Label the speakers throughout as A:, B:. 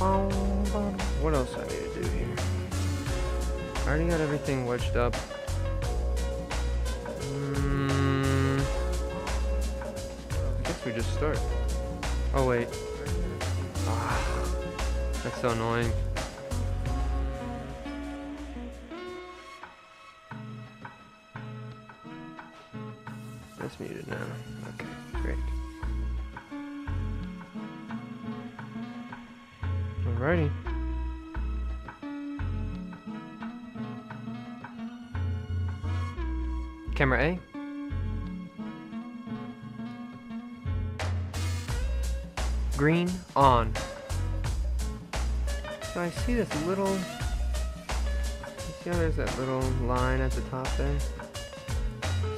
A: What else I need to do here? I already got everything wedged up. I guess we just start. Oh wait. That's so annoying. That's muted now. Okay, great. Alrighty. Camera A. Green on. So I see this little, you see how there's that little line at the top there?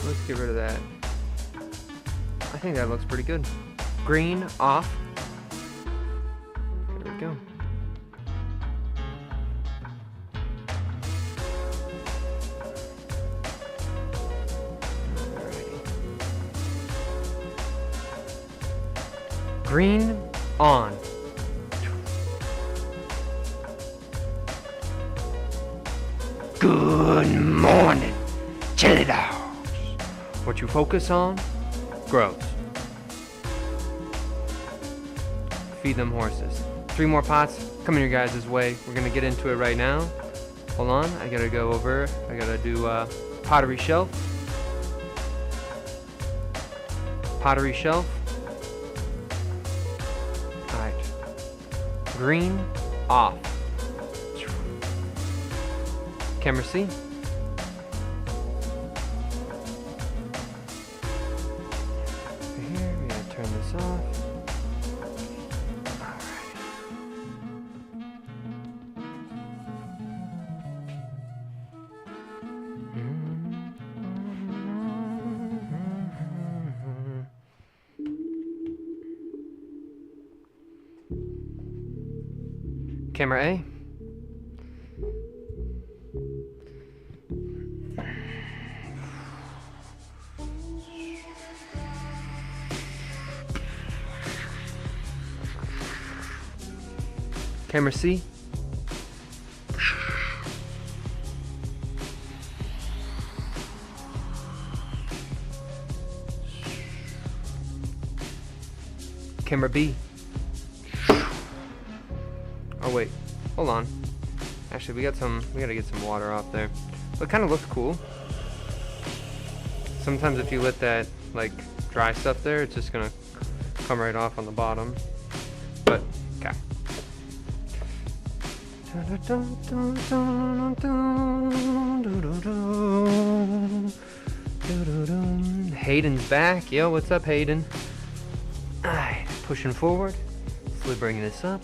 A: Let's get rid of that. I think that looks pretty good. Green off. There we go. Green on. Good morning, chili dogs. What you focus on grows. Feed them horses. 3 more pots coming your guys' way. We're gonna get into it right now. Hold on, I gotta go over. I gotta do pottery shelf. Pottery shelf. Green off. Camera C. Here we gotta turn this off. Camera A. Camera C. Camera B. Oh wait, hold on. Actually, we gotta get some water off there. But it kind of looks cool. Sometimes if you let that like dry stuff there, it's just gonna come right off on the bottom. But okay. Hayden's back. Yo, what's up, Hayden? Alright, pushing forward, slowly bringing this up.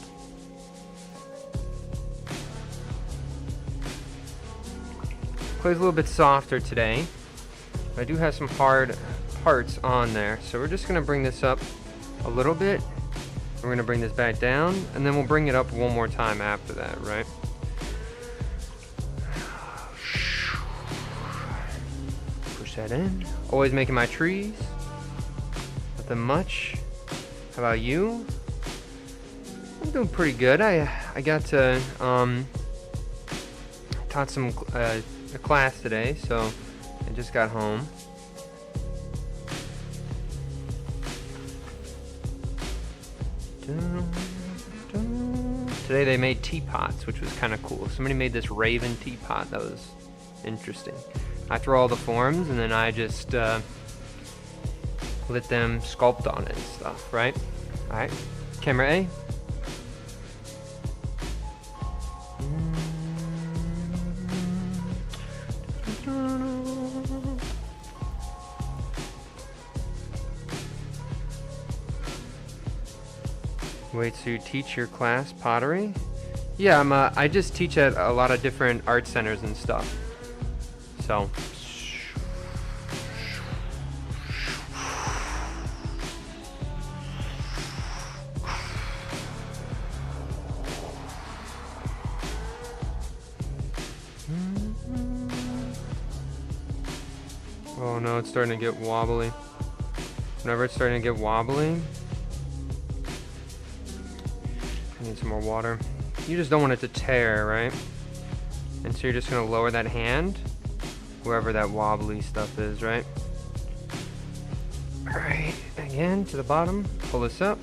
A: Clay's a little bit softer today. I do have some hard parts on there, so we're just gonna bring this up a little bit. We're gonna bring this back down, and then we'll bring it up one more time after that, right? Push that in. Always making my trees. Nothing much. How about you? I'm doing pretty good. I got to taught some a class today, so I just got home. Today they made teapots, which was kind of cool. Somebody made this raven teapot. That was interesting. I throw all the forms and then I just let them sculpt on it and stuff, right? Alright, camera A. Wait, so you teach your class pottery? Yeah, I just teach at a lot of different art centers and stuff. So. Oh no, it's starting to get wobbly. Whenever it's starting to get wobbly, I need some more water. You just don't want it to tear, right? And so you're just gonna lower that hand wherever that wobbly stuff is, right? Alright, again to the bottom, pull this up.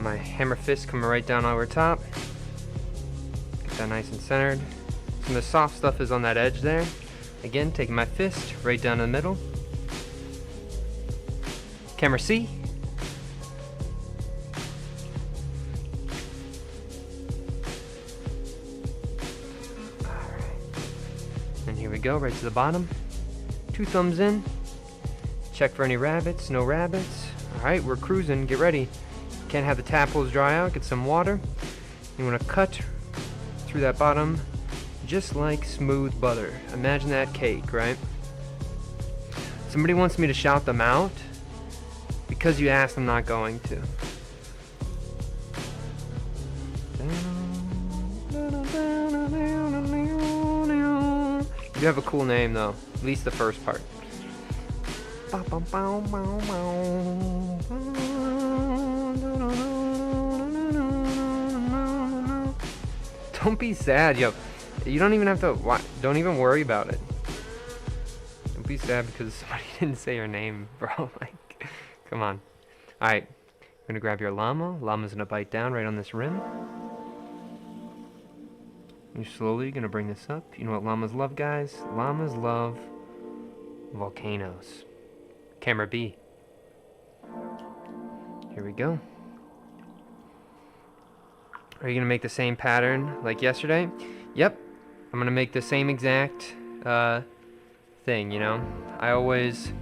A: My hammer fist coming right down over top. Get that nice and centered. Some of the soft stuff is on that edge there. Again, taking my fist right down the middle. Camera C. Alright. And here we go, right to the bottom. 2 thumbs in. Check for any rabbits, no rabbits. Alright, we're cruising, get ready. Can't have the tadpoles dry out, get some water. You want to cut through that bottom just like smooth butter. Imagine that cake, right? Somebody wants me to shout them out. Because you asked, I'm not going to. You have a cool name though, at least the first part. Don't be sad, yo. You don't even have to, don't even worry about it. Don't be sad because somebody didn't say your name, bro. Like, come on. Alright, I'm gonna grab your llama. Llama's gonna bite down right on this rim. You're slowly gonna bring this up. You know what llamas love, guys? Llamas love volcanoes. Camera B. Here we go. Are you gonna make the same pattern like yesterday? Yep. I'm gonna make the same exact thing, you know? I'm always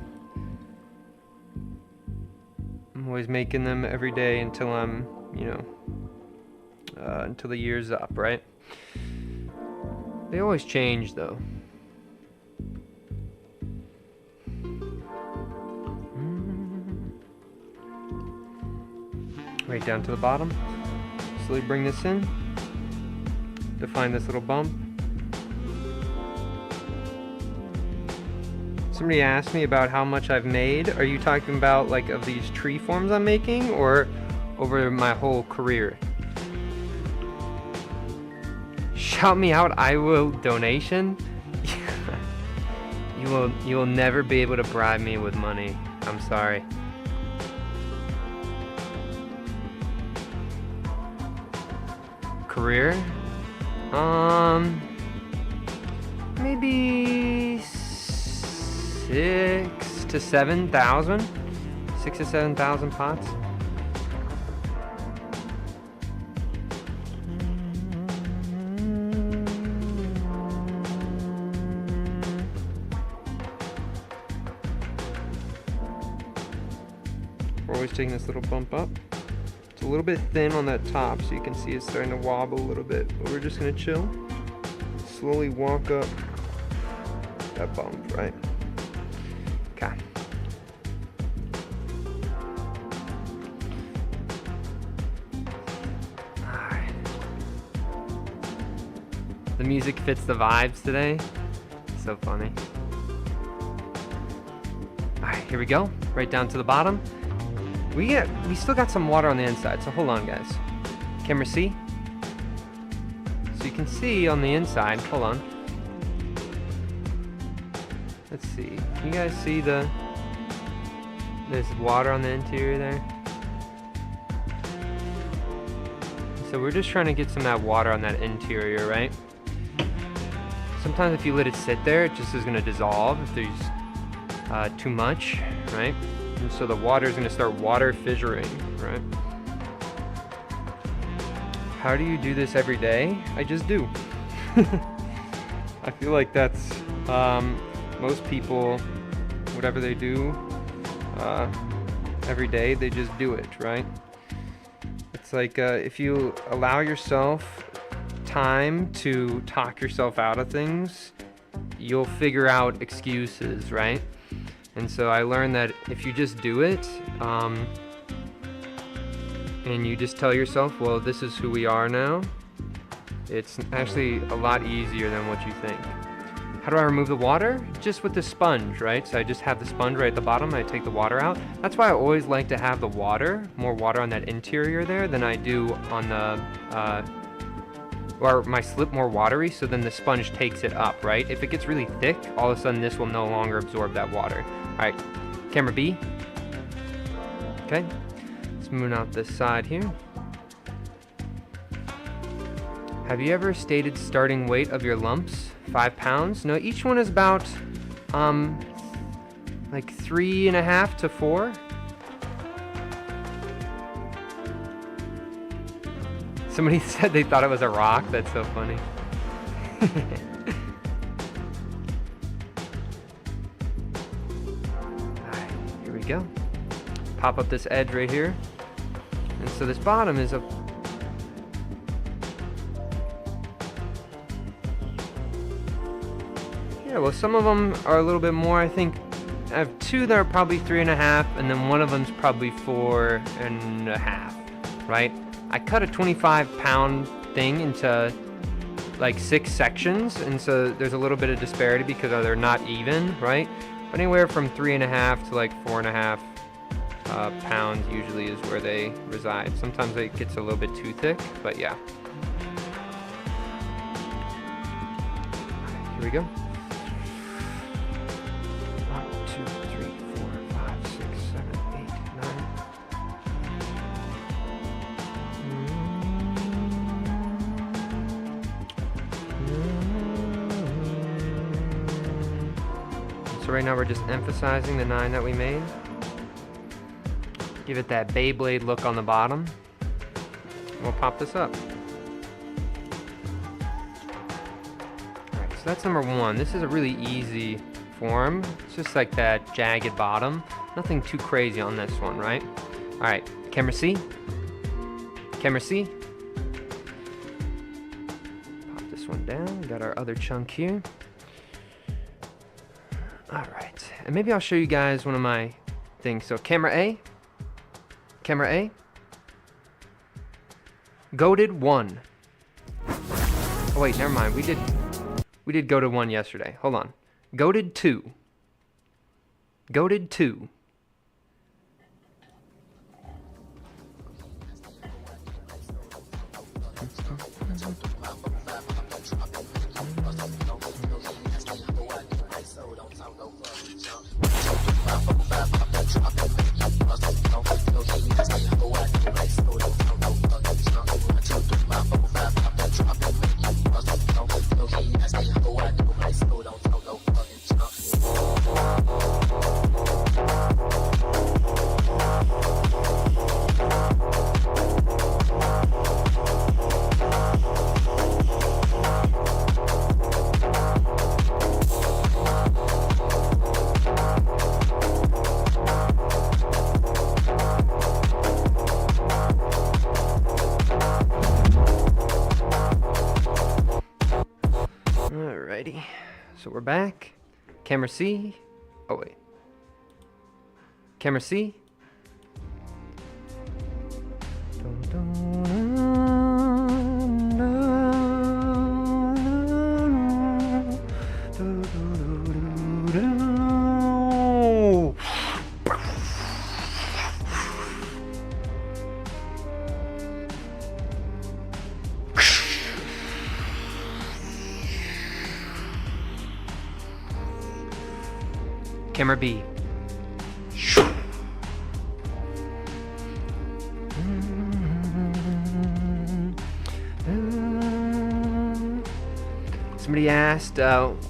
A: making them every day until I'm, you know, until the year's up, right? They always change though. Right down to the bottom. Slowly bring this in. Define this little bump. Somebody asked me about how much I've made. Are you talking about like of these tree forms I'm making or over my whole career? Shout me out, I will donation. You will never be able to bribe me with money. I'm sorry. Career? Maybe 6,000 to 7,000. 6,000 to 7,000 pots. We're always taking this little bump up. It's a little bit thin on that top, so you can see it's starting to wobble a little bit, but we're just gonna chill. Slowly walk up that bump, right? Okay. Alright. The music fits the vibes today. So funny. Alright, here we go. Right down to the bottom. We still got some water on the inside, so hold on, guys. Camera C. So you can see on the inside, hold on. Let's see, can you guys see there's water on the interior there? So we're just trying to get some of that water on that interior, right? Sometimes if you let it sit there, it just is gonna dissolve if there's too much, right? And so the water is going to start water fissuring, right? How do you do this every day? I just do. I feel like that's most people, whatever they do every day, they just do it, right? It's like if you allow yourself time to talk yourself out of things, you'll figure out excuses, right? And so I learned that if you just do it, and you just tell yourself, well, this is who we are now, it's actually a lot easier than what you think. How do I remove the water? Just with the sponge, right? So I just have the sponge right at the bottom, I take the water out. That's why I always like to have the water, more water on that interior there than I do on the, or my slip more watery, so then the sponge takes it up, right? If it gets really thick, all of a sudden this will no longer absorb that water. All right, camera B. Okay, let's move out this side here. Have you ever stated starting weight of your lumps? 5 pounds? No, each one is about like 3.5 to 4. Somebody said they thought it was a rock. That's so funny. Alright, here we go. Pop up this edge right here. And so this bottom is a yeah, well, some of them are a little bit more. I think I have 2 that are probably 3.5, and then one of them's probably 4.5, right? I cut a 25-pound thing into like 6 sections, and so there's a little bit of disparity because they're not even, right? But anywhere from 3.5 to like 4.5 pounds usually is where they reside. Sometimes it gets a little bit too thick, but yeah. Here we go. 1, 2, 3, 4, 5, 6, 7, 8, 9. So right now we're just emphasizing the 9 that we made. Give it that Beyblade look on the bottom. We'll pop this up. Alright, so that's number 1. This is a really easy form. It's just like that jagged bottom. Nothing too crazy on this one, right? Alright, camera C. Camera C. Pop this one down. We got our other chunk here. Alright, and maybe I'll show you guys one of my things. So camera A. Camera A. Goated 1. Oh wait, never mind. We did Goated 1 yesterday. Hold on. Goated 2. Goated 2. Alrighty, so we're back. Camera C. Oh wait. Camera C. Camera B. Somebody asked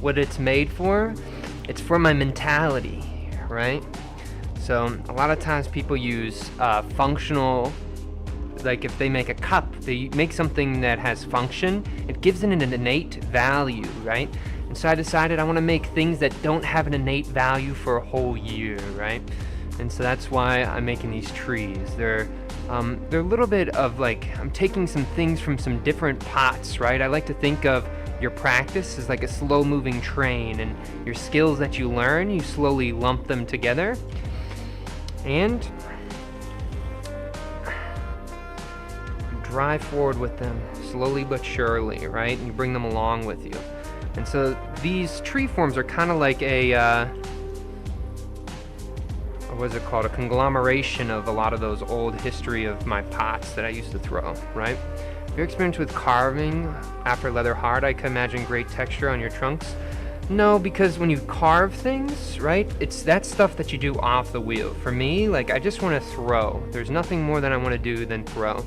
A: what it's made for. It's for my mentality, right? So a lot of times people use functional, like if they make a cup, they make something that has function. It gives it an innate value, right? And so I decided I want to make things that don't have an innate value for a whole year, right? And so that's why I'm making these trees. They're a little bit of like, I'm taking some things from some different pots, right? I like to think of your practice as like a slow moving train, and your skills that you learn, you slowly lump them together. And drive forward with them slowly but surely, right? And you bring them along with you. And so these tree forms are kind of like a, what is it called? A conglomeration of a lot of those old history of my pots that I used to throw, right? If you're experienced with carving after leather hard, I can imagine great texture on your trunks. No, because when you carve things, right, it's that stuff that you do off the wheel. For me, like, I just want to throw. There's nothing more that I want to do than throw.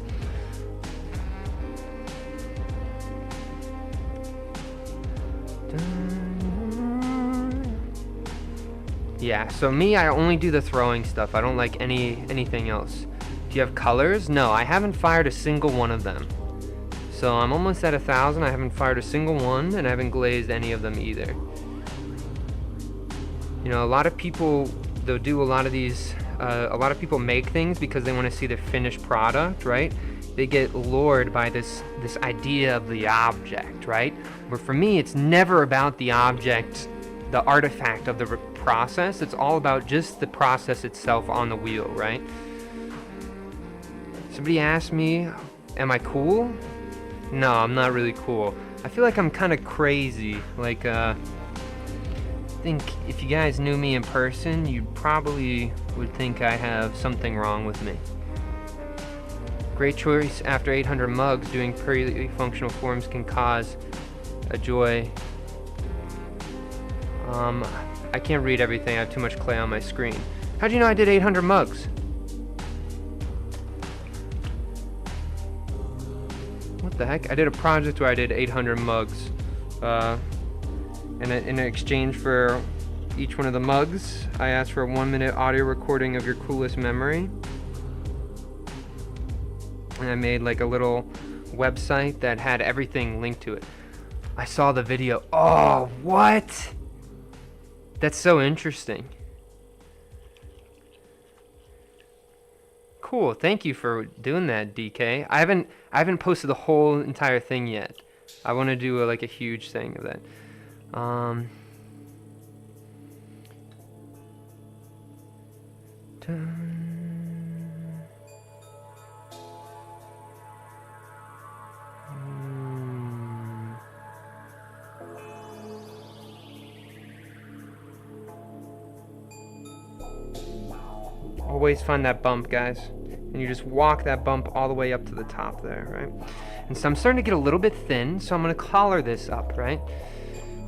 A: Yeah, so me, I only do the throwing stuff. I don't like anything else. Do you have colors? No, I haven't fired a single one of them. So I'm almost at 1,000. I haven't fired a single one, and I haven't glazed any of them either. You know, a lot of people, they'll do a lot of these, a lot of people make things because they want to see the finished product, right? They get lured by this idea of the object, right? Where for me, it's never about the object, the artifact of the process. It's all about just the process itself on the wheel, right? Somebody asked me, am I cool? No, I'm not really cool. I feel like I'm kind of crazy. Like, I think if you guys knew me in person, you probably would think I have something wrong with me. Great choice after 800 mugs. Doing purely functional forms can cause a joy. I can't read everything. I have too much clay on my screen. How'd you know I did 800 mugs? What the heck? I did a project where I did 800 mugs. In exchange for each one of the mugs, I asked for a 1-minute audio recording of your coolest memory. And I made like a little website that had everything linked to it. I saw the video. Oh, what? That's so interesting. Cool. Thank you for doing that, DK. I haven't posted the whole entire thing yet. I want to do like a huge thing of that. Always find that bump, guys, and you just walk that bump all the way up to the top there, right? And so I'm starting to get a little bit thin, so I'm going to collar this up, right?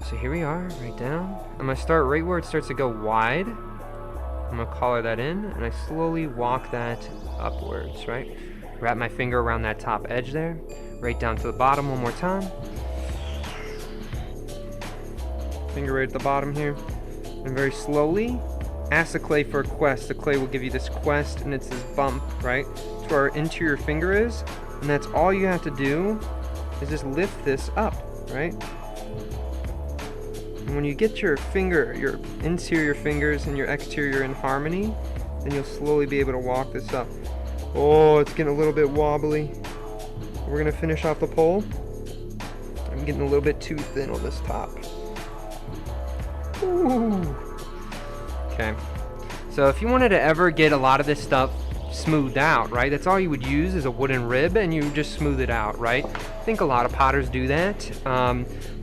A: So here we are, right down. I'm going to start right where it starts to go wide. I'm going to collar that in, and I slowly walk that upwards, right? Wrap my finger around that top edge there, right down to the bottom one more time. Finger right at the bottom here, and very slowly ask the clay for a quest. The clay will give you this quest, and it's this bump, right? It's where our interior finger is, and that's all you have to do is just lift this up, right? And when you get your finger, your interior fingers and your exterior in harmony, then you'll slowly be able to walk this up. Oh, it's getting a little bit wobbly. We're gonna finish off the pole. I'm getting a little bit too thin on this top. Ooh. Okay, so if you wanted to ever get a lot of this stuff smoothed out, right, that's all you would use is a wooden rib, and you just smooth it out, right? I think a lot of potters do that,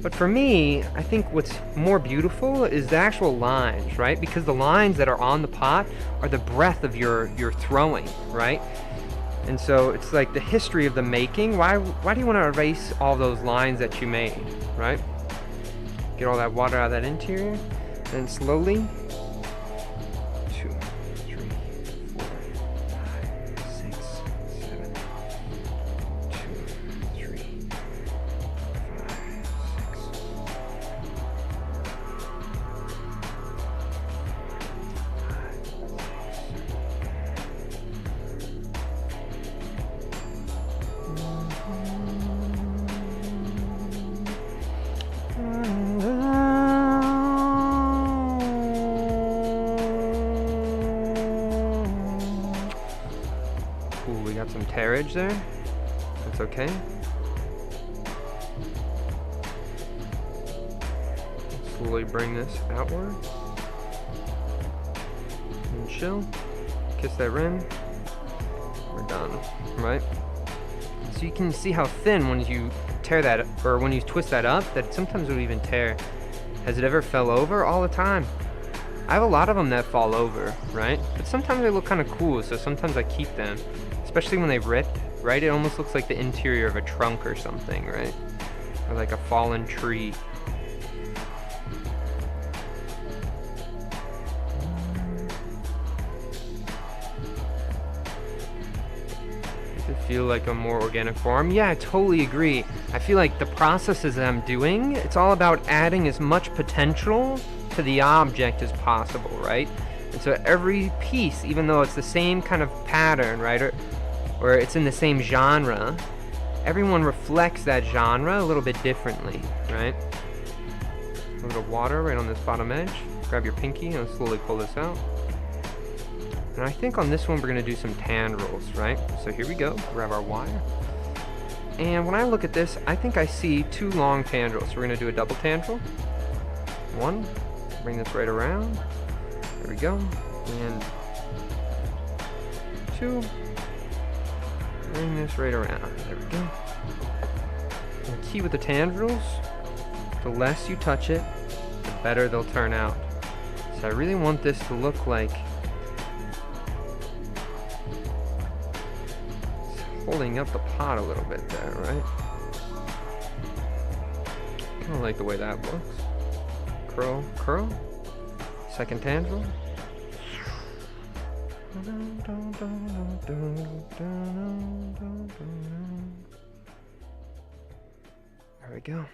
A: but for me, I think what's more beautiful is the actual lines, right? Because the lines that are on the pot are the breath of your throwing, right? And so it's like the history of the making. Why do you want to erase all those lines that you made, right? Get all that water out of that interior, and slowly. 2, 3, 4, 5, 6, 7. 2, 3, 5, 6. Ooh, we got some tearage there. That's okay. Slowly bring this outward. And chill. Kiss that rim. We're done, right? So you can see how thin when you tear that, or when you twist that up, that sometimes it'll even tear. Has it ever fell over? All the time. I have a lot of them that fall over, right? But sometimes they look kind of cool, so sometimes I keep them. Especially when they rip, right? It almost looks like the interior of a trunk or something, right? Or like a fallen tree. Feel like a more organic form. Yeah, I totally agree. I feel like the processes that I'm doing, it's all about adding as much potential to the object as possible, right? And so every piece, even though it's the same kind of pattern, right, or it's in the same genre, everyone reflects that genre a little bit differently, right? A little water right on this bottom edge. Grab your pinky and slowly pull this out. And I think on this one we're going to do some tendrils, right? So here we go, grab our wire. And when I look at this, I think I see 2 long tendrils. So we're going to do a double tendril. 1, bring this right around. There we go. And 2, bring this right around. There we go. And the key with the tendrils, the less you touch it, the better they'll turn out. So I really want this to look like holding up the pot a little bit there, right? Kind of like the way that looks. Curl, curl. Second tendril. There we go.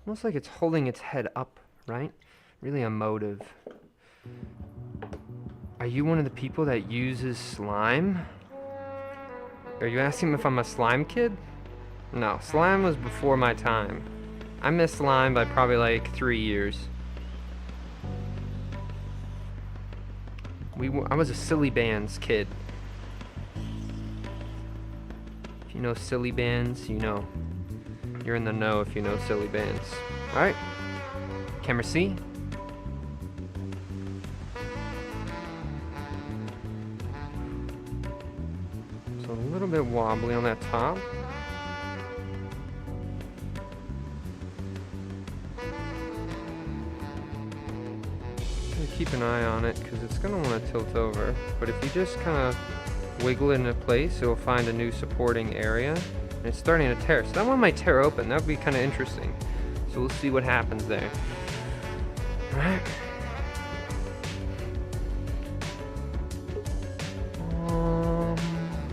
A: Almost like it's holding its head up, right? Really emotive. Are you one of the people that uses slime? Are you asking if I'm a slime kid? No, slime was before my time. I missed slime by probably like 3 years. I was a silly bands kid. If you know silly bands, you know. You're in the know if you know silly bands. Alright. Camera C. A little bit wobbly on that top. Keep an eye on it because it's going to want to tilt over. But if you just kind of wiggle it into place, it will find a new supporting area. And it's starting to tear. So that one might tear open. That would be kind of interesting. So we'll see what happens there. All right.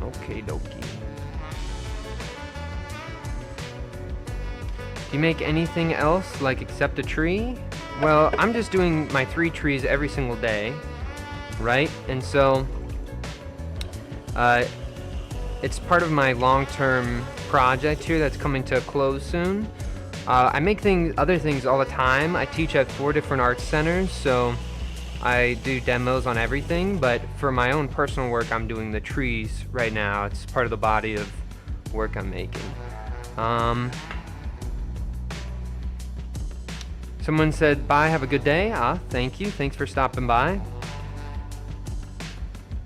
A: Okie dokie. Do you make anything else, like except a tree? Well, I'm just doing my 3 trees every single day, right? And so, it's part of my long-term project here that's coming to a close soon. I make other things all the time. I teach at 4 different art centers, so I do demos on everything, but for my own personal work, I'm doing the trees right now. It's part of the body of work I'm making. Someone said, bye, have a good day. Thank you. Thanks for stopping by.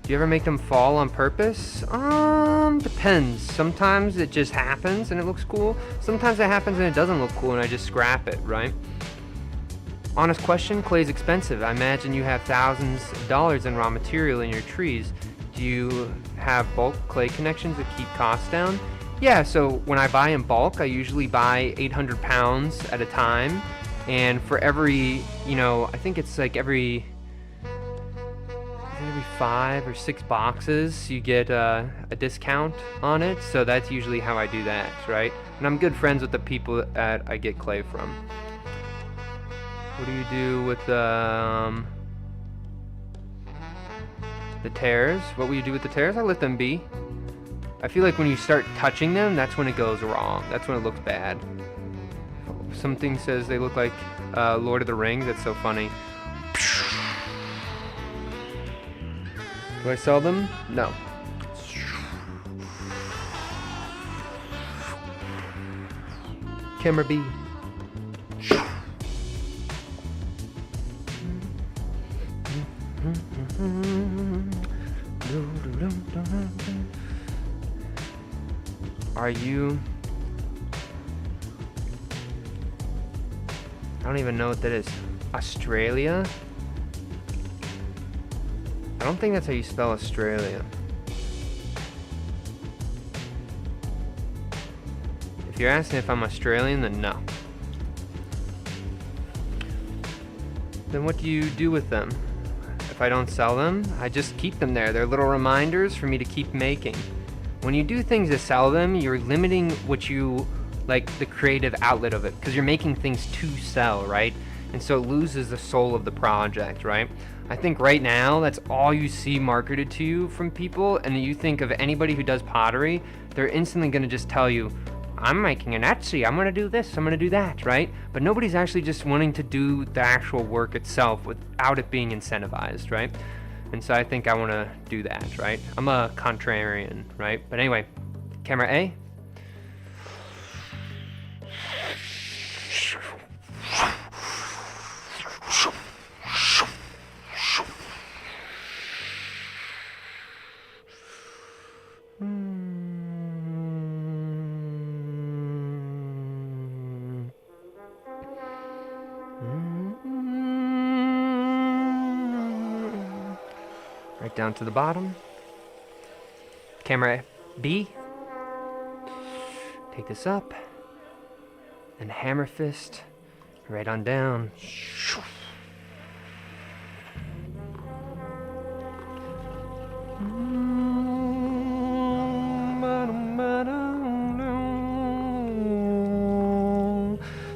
A: Do you ever make them fall on purpose? Depends. Sometimes it just happens and it looks cool. Sometimes it happens and it doesn't look cool and I just scrap it, right? Honest question, clay's expensive. I imagine you have thousands of dollars in raw material in your trees. Do you have bulk clay connections that keep costs down? Yeah, so when I buy in bulk, I usually buy 800 pounds at a time. And for every, I think it's like every 5 or 6 boxes, you get a discount on it. So that's usually how I do that, right? And I'm good friends with the people that I get clay from. What do you do with the tears? What will you do with the tears? I let them be. I feel like when you start touching them, that's when it goes wrong. That's when it looks bad. Something says they look like Lord of the Rings. That's so funny. Do I sell them? No. Camera B. Are you... I don't even know what that is. Australia? I don't think that's how you spell Australia. If you're asking if I'm Australian, then no. Then what do you do with them? If I don't sell them, I just keep them there. They're little reminders for me to keep making. When you do things to sell them, you're limiting what you, like, the creative outlet of it, because you're making things to sell, right? And so it loses the soul of the project, right? I think right now that's all you see marketed to you from people, and you think of anybody who does pottery, they're instantly going to just tell you, I'm making an Etsy, I'm going to do this, I'm going to do that, right? But nobody's actually just wanting to do the actual work itself without it being incentivized, right? And so I think I want to do that, right? I'm a contrarian, right? But anyway, camera A. Right down to the bottom. Camera B. Take this up. And hammer fist right on down.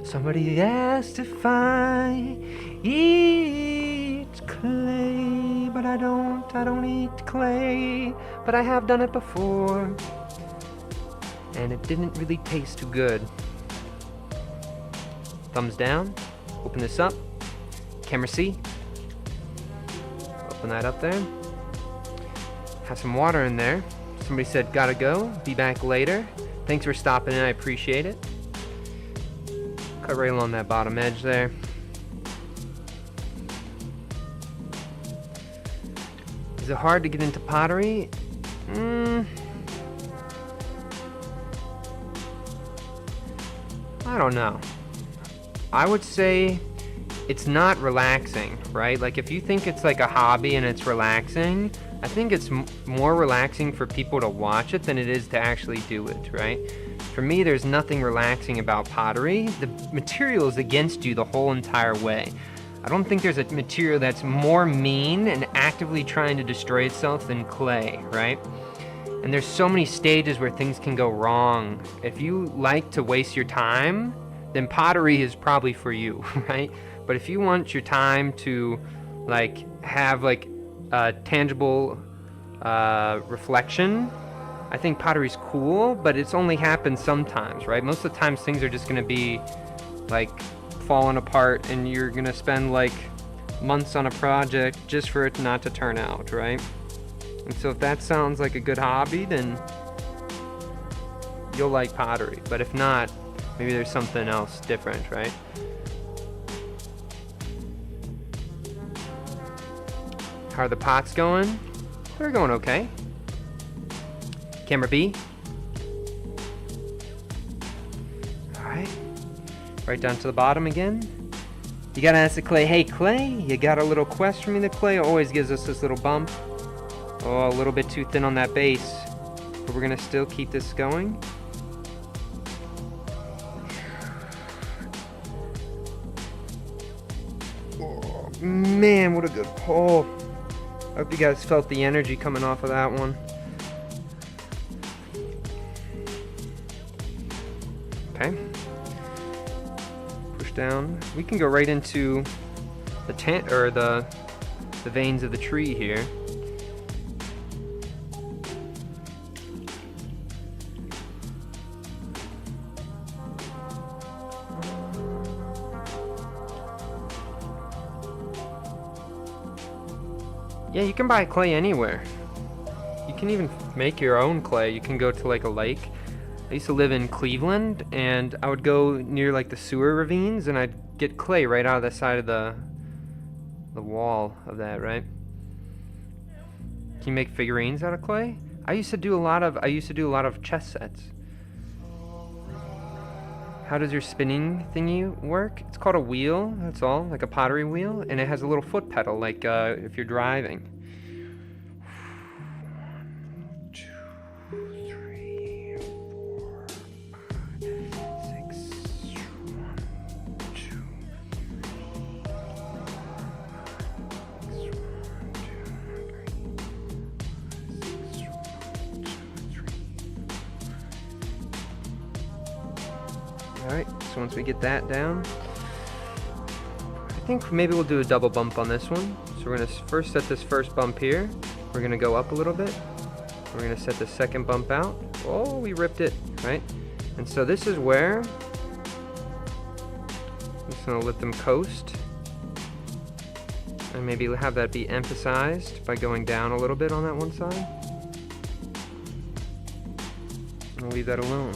A: Somebody asked if I eat clay, but I don't eat clay, but I have done it before, and it didn't really taste too good. Thumbs down, open this up, camera C, open that up there, have some water in there. Somebody said, gotta go, be back later. Thanks for stopping in, I appreciate it. Cut right along that bottom edge there. Is it hard to get into pottery? I don't know. I would say it's not relaxing, right? Like if you think it's like a hobby and it's relaxing, I think it's more relaxing for people to watch it than it is to actually do it, right? For me, there's nothing relaxing about pottery. The material is against you the whole entire way. I don't think there's a material that's more mean and actively trying to destroy itself than clay, right? And there's so many stages where things can go wrong. If you like to waste your time, then pottery is probably for you, right? But if you want your time to like have like a tangible reflection, I think pottery's cool, but it's only happened sometimes, right? Most of the times things are just gonna be like falling apart and you're gonna spend like months on a project just for it not to turn out, right? And so if that sounds like a good hobby, then you'll like pottery. But if not, maybe there's something else different, right? How are the pots going? They're going okay. Camera B. Alright. Right down to the bottom again. You gotta ask the clay, hey clay, you got a little quest for me? The clay always gives us this little bump. Oh, a little bit too thin on that base. But we're gonna still keep this going. Oh, man, what a good pull. I hope you guys felt the energy coming off of that one. Okay. Push down. We can go right into the the veins of the tree here. Yeah, you can buy clay anywhere. You can even make your own clay. You can go to like a lake. I used to live in Cleveland, and I would go near like the sewer ravines, and I'd get clay right out of the side of the wall of that, right? Can you make figurines out of clay? I used to do a lot of chess sets. how does your spinning thingy work? It's called a wheel, that's all, like a pottery wheel, and it has a little foot pedal, like if you're driving. 1, 2, 3, 4, 5, 6, 1, 2, 3. Alright, so once we get that down, I think maybe we'll do a double bump on this one. So we're going to first set this first bump here. We're going to go up a little bit. We're going to set the second bump out. Oh, we ripped it, right? And so this is where I'm just going to let them coast. And maybe have that be emphasized by going down a little bit on that one side. I'll leave that alone.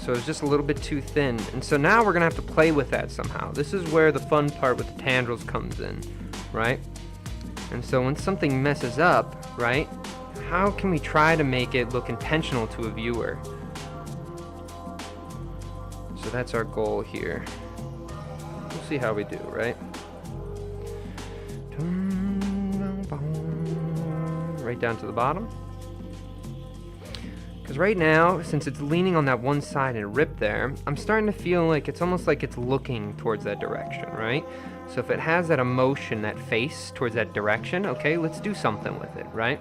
A: So it's just a little bit too thin. And so now we're gonna have to play with that somehow. This is where the fun part with the tendrils comes in, right? And so when something messes up, right, how can we try to make it look intentional to a viewer? So that's our goal here. We'll see how we do, right? Right down to the bottom. Because right now, since it's leaning on that one side and ripped there, I'm starting to feel like it's almost like it's looking towards that direction, right? So if it has that emotion, that face towards that direction, okay, let's do something with it, right?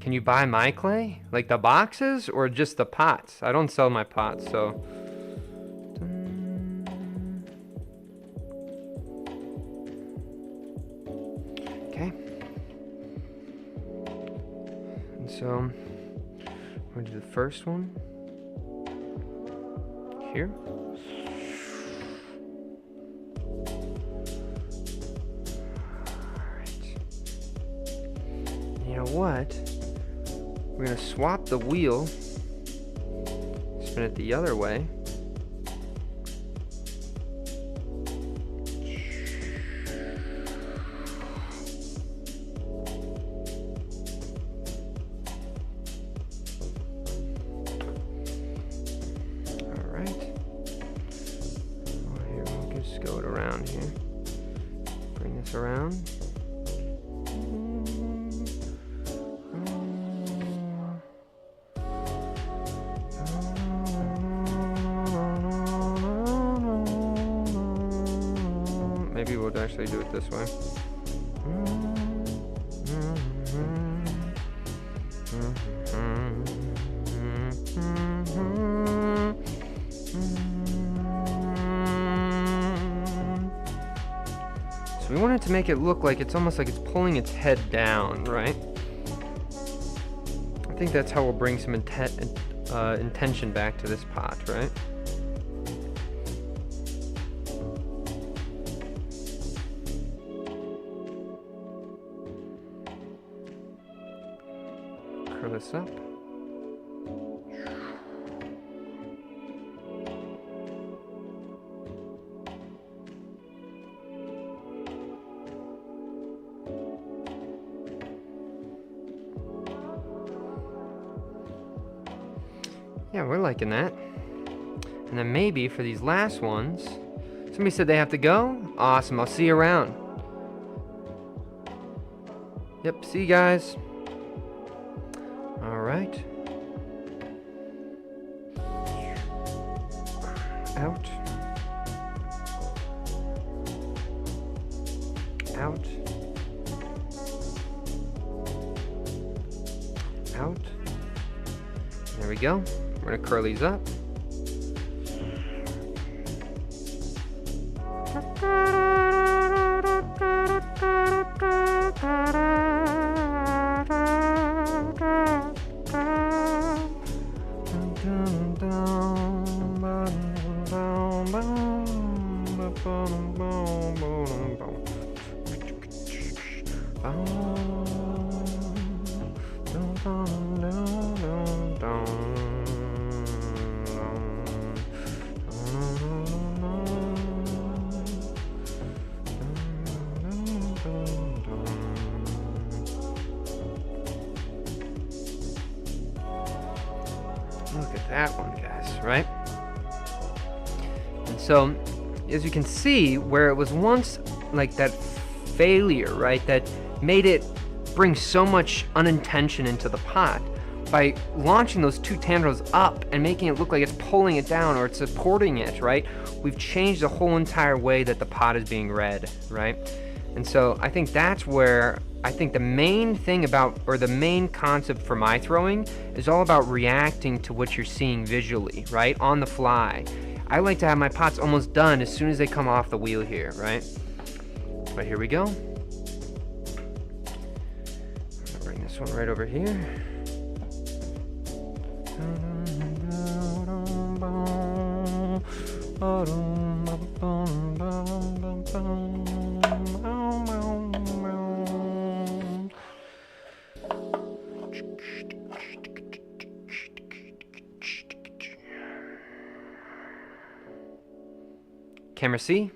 A: Can you buy my clay? Like the boxes or just the pots? I don't sell my pots, so... Okay. And so, I'm going to do the first one here. Alright. You know what? We're going to swap the wheel, spin it the other way. Go it around here. Bring this around. Maybe we'll actually do it this way. We wanted to make it look like it's almost like it's pulling its head down, right? I think that's how we'll bring some intention back to this pot, right? Curl this up. Yeah, we're liking that. And then maybe for these last ones, somebody said they have to go? Awesome, I'll see you around. Yep, see you guys. All right. Out. Out. Out. There we go. We're gonna curl these up. Look at that one, guys, right? And so, as you can see, where it was once like that failure, right, that made it bring so much unintention into the pot, by launching those two tendrils up and making it look like it's pulling it down or it's supporting it, right, we've changed the whole entire way that the pot is being read, right? And so I think that's where I think the main thing about, or the main concept for my throwing is all about reacting to what you're seeing visually, right, on the fly. I like to have my pots almost done as soon as they come off the wheel here, right? But here we go. I'm gonna bring this one right over here. Camera C.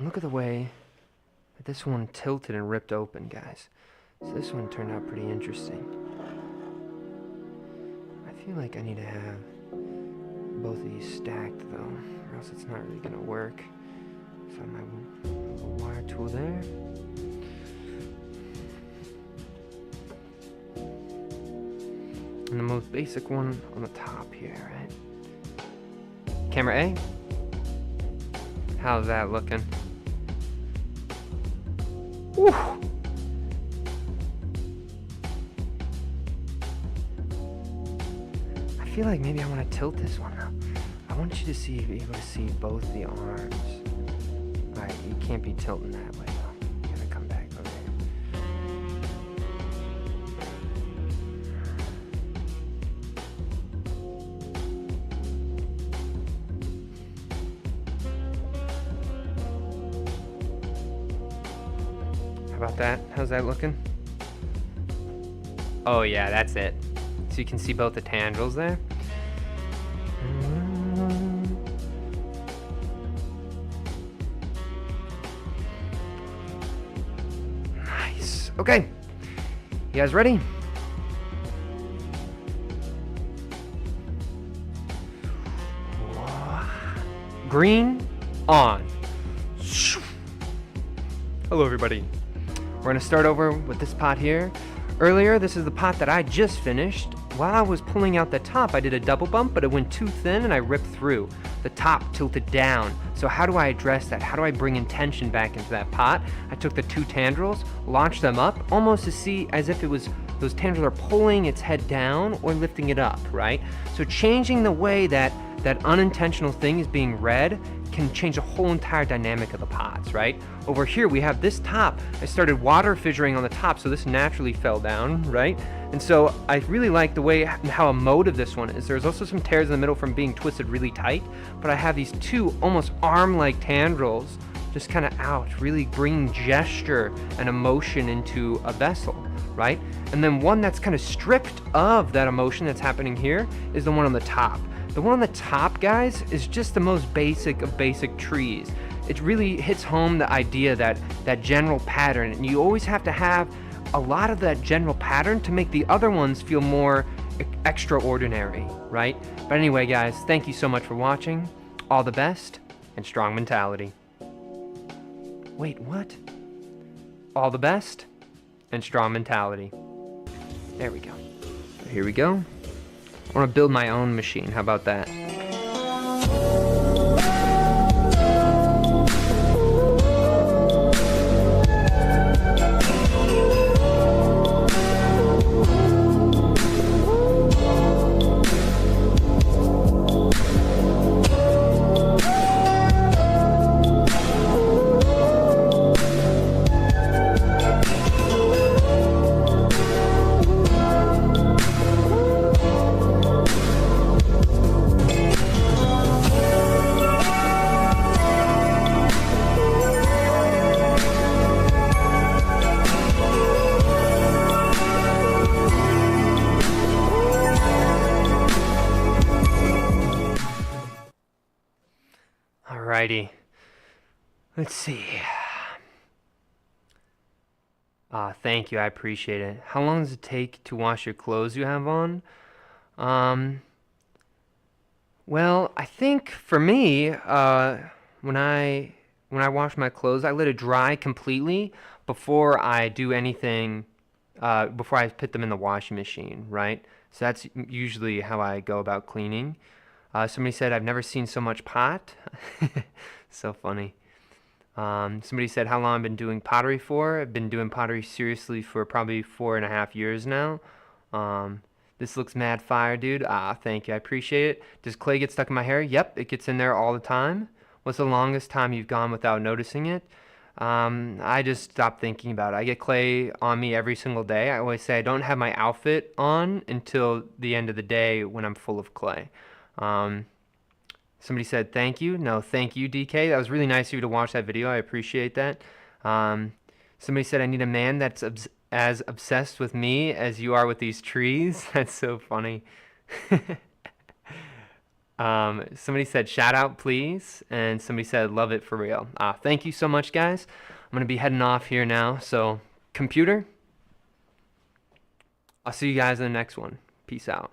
A: Look at the way that this one tilted and ripped open, guys. So this one turned out pretty interesting. I feel like I need to have both of these stacked though, or else it's not really gonna work. So my wire tool there. And the most basic one on the top here, right? Camera A. How's that looking? Woo! I feel like maybe I want to tilt this one up. I want you to be able to see both the arms. Alright, you can't be tilting that way though. You gotta come back over here. How about that? How's that looking? Oh yeah, that's it. So you can see both the tendrils there. Nice. Okay. You guys ready? Green on. Hello everybody. We're gonna start over with this pot here. Earlier, this is the pot that I just finished. While I was pulling out the top, I did a double bump, but it went too thin and I ripped through. The top tilted down. So how do I address that? How do I bring intention back into that pot? I took the two tendrils, launched them up, almost to see as if it was those tendrils are pulling its head down or lifting it up, right? So changing the way that that unintentional thing is being read can change the whole entire dynamic of the pots, right? Over here we have this top. I started water fissuring on the top, so this naturally fell down, right? And so I really like the way how emotive this one is. There's also some tears in the middle from being twisted really tight, but I have these two almost arm-like tendrils just kind of out, really bringing gesture and emotion into a vessel, right? And then one that's kind of stripped of that emotion that's happening here is the one on the top. The one on the top, guys, is just the most basic of basic trees. It really hits home the idea that that general pattern, and you always have to have a lot of that general pattern to make the other ones feel more extraordinary, right? But anyway, guys, thank you so much for watching. All the best, and strong mentality. Wait, what? All the best, and strong mentality. There we go. So here we go. I want to build my own machine. How about that? Alrighty, let's see. Thank you. I appreciate it. How long does it take to wash your clothes you have on? Um, well, I think for me, when I when I wash my clothes, I let it dry completely before I do anything, before I put them in the washing machine, right? So that's usually how I go about cleaning. Somebody said, I've never seen so much pot. So funny. Somebody said how long I've been doing pottery for. I've been doing pottery seriously for probably 4.5 years now. Um, this looks mad fire, dude. Thank you. I appreciate it. Does clay get stuck in my hair? Yep, it gets in there all the time. What's the longest time you've gone without noticing it? I just stopped thinking about it. I get clay on me every single day. I always say I don't have my outfit on until the end of the day when I'm full of clay. Um, Somebody said thank you. No, thank you, DK. That was really nice of you to watch that video. I appreciate that. Um, Somebody said I need a man that's as obsessed with me as you are with these trees. That's so funny. Somebody said shout out, please. And somebody said love it for real. Thank you so much, guys. I'm going to be heading off here now. So, computer, I'll see you guys in the next one. Peace out.